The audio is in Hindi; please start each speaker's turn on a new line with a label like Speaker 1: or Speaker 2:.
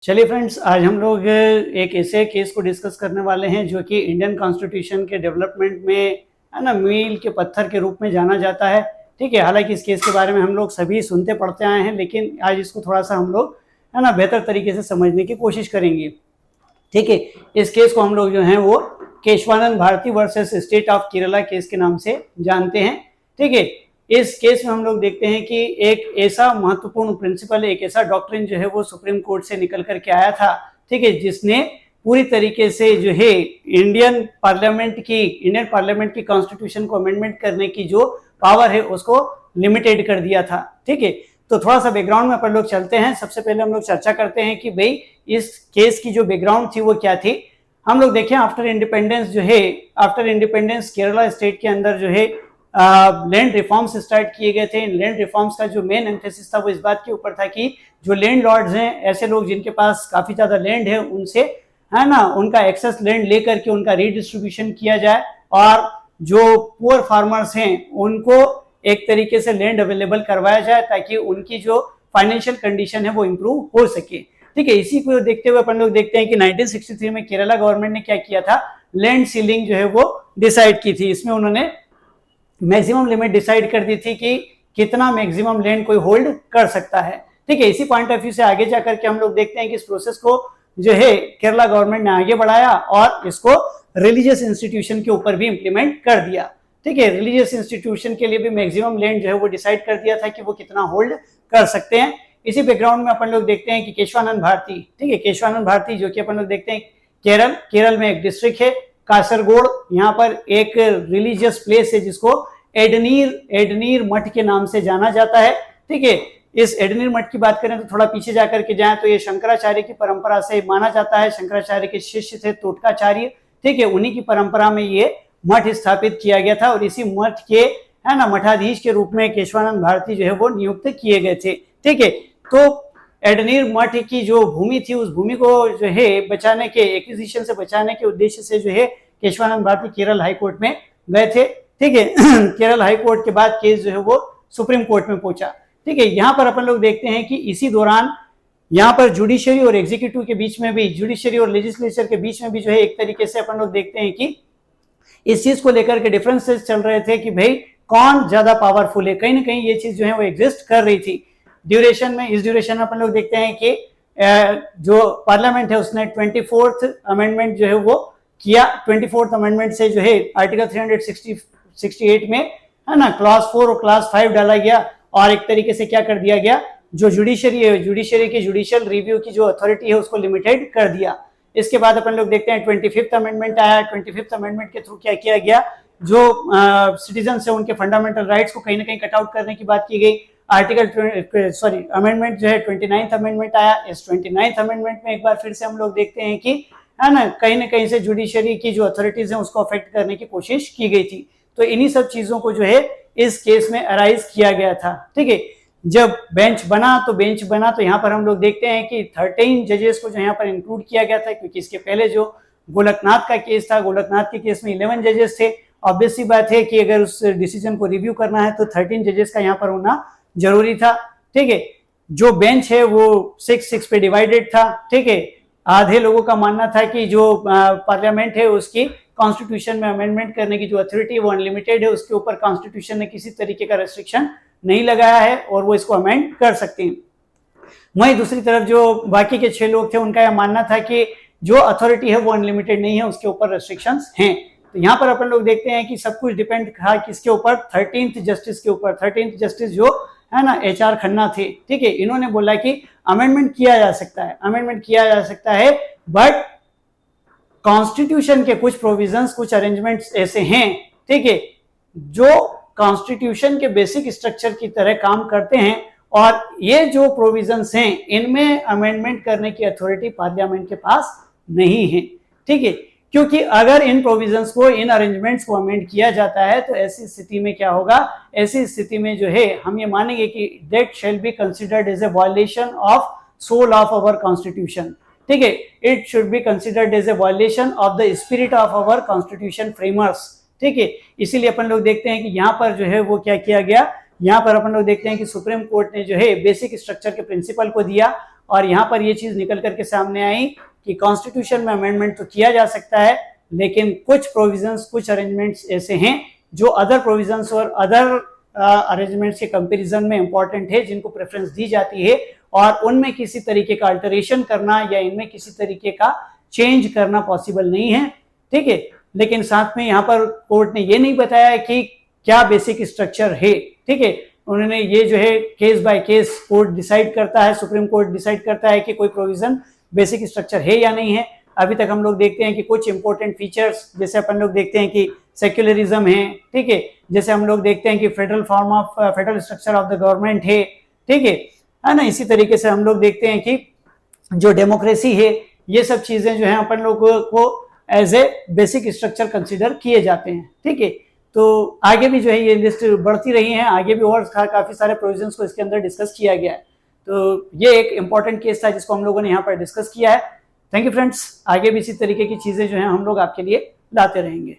Speaker 1: चलिए फ्रेंड्स, आज हम लोग एक ऐसे केस को डिस्कस करने वाले हैं जो कि इंडियन कॉन्स्टिट्यूशन के डेवलपमेंट में है ना मील के पत्थर के रूप में जाना जाता है। ठीक है, हालांकि इस केस के बारे में हम लोग सभी सुनते पढ़ते आए हैं, लेकिन आज इसको थोड़ा सा हम लोग है ना बेहतर तरीके से समझने की कोशिश करेंगे। ठीक है, इस केस को हम लोग जो है वो Keshavananda Bharati versus state of Kerala case के नाम से जानते हैं। ठीक है, इस केस में हम लोग देखते हैं कि एक ऐसा महत्वपूर्ण प्रिंसिपल, एक ऐसा डॉक्ट्रिन जो है वो सुप्रीम कोर्ट से निकल करके आया था। ठीक है, जिसने पूरी तरीके से जो है इंडियन पार्लियामेंट की कॉन्स्टिट्यूशन को अमेंडमेंट करने की जो पावर है उसको लिमिटेड कर दिया था। ठीक है, तो थोड़ा सा बैकग्राउंड में अपन लोग चलते हैं। सबसे पहले हम लोग चर्चा करते हैं कि भाई इस केस की जो बैकग्राउंड थी वो क्या थी। हम लोग देखें आफ्टर इंडिपेंडेंस केरला स्टेट के अंदर जो है लैंड रिफॉर्म्स स्टार्ट किए गए थे। इन लैंड रिफॉर्म्स का जो मेन एम्फेसिस था वो इस बात के ऊपर था कि जो लैंड लॉर्ड्स हैं, ऐसे लोग जिनके पास काफी ज्यादा लैंड है, उनसे है ना उनका एक्सेस लैंड लेकर के उनका रीडिस्ट्रीब्यूशन किया जाए, और जो पुअर फार्मर्स हैं उनको एक तरीके से लैंड अवेलेबल करवाया जाए ताकि उनकी जो फाइनेंशियल कंडीशन है वो इम्प्रूव हो सके। ठीक है, इसी को देखते हुए अपन लोग देखते हैं कि 1963 में केरला गवर्नमेंट ने क्या किया था, लैंड सीलिंग जो है वो डिसाइड की थी। इसमें उन्होंने मैक्सिमम लिमिट डिसाइड कर दी थी कि कितना मैक्सिमम लैंड कोई होल्ड कर सकता है। ठीक है, इसी पॉइंट ऑफ व्यू से आगे जाकर के हम लोग देखते हैं कि इस प्रोसेस को जो है केरला गवर्नमेंट ने आगे बढ़ाया और इसको रिलीजियस इंस्टीट्यूशन के ऊपर भी इंप्लीमेंट कर दिया। ठीक है, रिलीजियस इंस्टीट्यूशन के लिए भी मैक्सिमम लैंड जो है वो डिसाइड कर दिया था कि वो कितना होल्ड कर सकते हैं। इसी बैकग्राउंड में अपन लोग देखते हैं कि केशवानंद भारती, ठीक है, केशवानंद भारती जो कि अपन लोग देखते हैं केरल में एक डिस्ट्रिक्ट है कासरगोड। यहाँ पर एक रिलीजियस प्लेस है जिसको एडनीर मठ के नाम से जाना जाता है। ठीक है, इस एडनीर मठ की बात करें तो थोड़ा पीछे जाकर के जाएं तो ये शंकराचार्य की परंपरा से माना जाता है। शंकराचार्य के शिष्य थे तोटकाचार्य। ठीक है, उन्हीं की परंपरा में ये मठ स्थापित किया गया था और इसी मठ के है ना मठाधीश के रूप में केशवानंद भारती जो है वो नियुक्त किए गए थे। ठीक है, तो एडनीर मठ की जो भूमि थी उस भूमि को जो है बचाने के, एक्विजिशन से बचाने के उद्देश्य से जो है केशवानंद भारती केरल हाई कोर्ट में गए थे। ठीक है, केरल हाई कोर्ट के बाद केस जो है वो सुप्रीम कोर्ट में पहुंचा। ठीक है, यहाँ पर अपन लोग देखते हैं कि इसी दौरान यहाँ पर जुडिशरी और एग्जीक्यूटिव के बीच में भी, जुडिशरी और लेजिस्लेचर के बीच में भी जो है एक तरीके से अपन लोग देखते हैं कि इस चीज को लेकर के डिफरेंसेस चल रहे थे कि भाई कौन ज्यादा पावरफुल है। कहीं ना कहीं ये चीज जो है वो एग्जिस्ट कर रही थी। इस ड्यूरेशन में अपन लोग देखते हैं कि जो पार्लियामेंट है उसने 24th अमेंडमेंट जो है वो किया। 24th अमेंडमेंट से जो है आर्टिकल 368 में है ना क्लास 4 और क्लास 5 डाला गया और एक तरीके से क्या कर दिया गया, जो जुडिशरी है, जुडिशरी की जुडिशियल रिव्यू की जो अथॉरिटी है उसको लिमिटेड कर दिया। इसके बाद अपन लोग देखते हैं 25th अमेंडमेंट आया। 25th अमेंडमेंट के थ्रू क्या किया गया, जो सिटीजन है उनके फंडामेंटल राइट्स को कहीं ना कहीं कट आउट करने की बात की गई। अमेंडमेंट जो है 29th अमेंडमेंट आया। इस 29th अमेंडमेंट में एक बार फिर से हम लोग देखते हैं कि है ना कहीं से जुडिशरी की जो अथॉरिटीज हैं उसको अफेक्ट करने की कोशिश की गई थी। तो इन्हीं सब चीजों को जो है इस केस में अराइज किया गया था। ठीक है, जब बेंच बना तो यहाँ पर हम लोग देखते हैं कि 13 जजेस को जो यहाँ पर इंक्लूड किया गया था, क्योंकि इसके पहले जो गोलकनाथ का केस था, गोलकनाथ के केस में 11 जजेस थे। ऑब्वियस सी बात है कि अगर उस डिसीजन को रिव्यू करना है तो 13 जजेस का यहाँ पर होना जरूरी था। ठीक है, जो बेंच है वो 6-6 पे डिवाइडेड था। ठीक है, आधे लोगों का मानना था कि जो पार्लियामेंट है उसकी कॉन्स्टिट्यूशन में अमेंडमेंट करने की जो अथॉरिटी है वो अनलिमिटेड है, उसके ऊपर कॉन्स्टिट्यूशन ने किसी तरीके का रेस्ट्रिक्शन नहीं लगाया है और वो इसको अमेंड कर सकते हैं। वहीं दूसरी तरफ जो बाकी के 6 लोग थे उनका यह मानना था कि जो अथॉरिटी है वो अनलिमिटेड नहीं है, उसके ऊपर रेस्ट्रिक्शंस हैं। तो यहाँ पर अपन लोग देखते हैं कि सब कुछ डिपेंड था किसके ऊपर, 13th जस्टिस के ऊपर। 13th जस्टिस जो है ना HR खन्ना थे। ठीक है, इन्होंने बोला कि अमेंडमेंट किया जा सकता है, बट कॉन्स्टिट्यूशन के कुछ प्रोविजंस, कुछ अरेंजमेंट्स ऐसे हैं, ठीक है, जो कॉन्स्टिट्यूशन के बेसिक स्ट्रक्चर की तरह काम करते हैं और ये जो प्रोविजंस हैं इनमें अमेंडमेंट करने की अथॉरिटी पार्लियामेंट के पास नहीं है। ठीक है, क्योंकि अगर इन प्रोविजंस को, इन अरेंजमेंट्स को अमेंड किया जाता है तो ऐसी स्थिति में क्या होगा, ऐसी स्थिति में जो है हम ये मानेंगे कि that shall be considered as a violation of soul of our constitution. ठीक है, it should be considered as a violation of the spirit of our constitution framers. ठीक है, इसीलिए अपन लोग देखते हैं कि यहाँ पर जो है वो क्या किया गया, यहाँ पर अपन लोग देखते हैं कि सुप्रीम कोर्ट ने जो है बेसिक स्ट्रक्चर के प्रिंसिपल को दिया और यहाँ पर ये चीज निकल करके सामने आई कि कॉन्स्टिट्यूशन में अमेंडमेंट तो किया जा सकता है, लेकिन कुछ प्रोविजंस, कुछ अरेंजमेंट्स ऐसे हैं जो अदर प्रोविजंस और अदर अरेंजमेंट्स के कंपैरिजन में इंपॉर्टेंट है, जिनको प्रेफरेंस दी जाती है, और उनमें किसी तरीके का अल्टरेशन करना या इनमें किसी तरीके का चेंज करना पॉसिबल नहीं है। ठीक है, लेकिन साथ में यहाँ पर कोर्ट ने ये नहीं बताया कि क्या बेसिक स्ट्रक्चर है। ठीक है, उन्होंने ये जो है case by case court decide करता है, सुप्रीम कोर्ट डिसाइड करता है कि कोई प्रोविजन बेसिक स्ट्रक्चर है या नहीं है। अभी तक हम लोग देखते हैं कि कुछ इंपॉर्टेंट फीचर्स, जैसे अपन लोग देखते हैं कि सेक्युलरिज्म है, ठीक है, जैसे हम लोग देखते हैं कि federal form of federal structure of the government है, ठीक है ना। इसी तरीके से हम लोग देखते हैं कि जो डेमोक्रेसी है, ये सब चीजें जो है अपन लोगों को as a basic structure consider किए जाते हैं। ठीक है, तो आगे भी जो है ये लिस्ट बढ़ती रही है, आगे भी और काफी सारे प्रोविजंस को इसके अंदर डिस्कस किया गया है। तो ये एक इंपॉर्टेंट केस था जिसको हम लोगों ने यहाँ पर डिस्कस किया है। थैंक यू फ्रेंड्स, आगे भी इसी तरीके की चीजें जो है हम लोग आपके लिए लाते रहेंगे।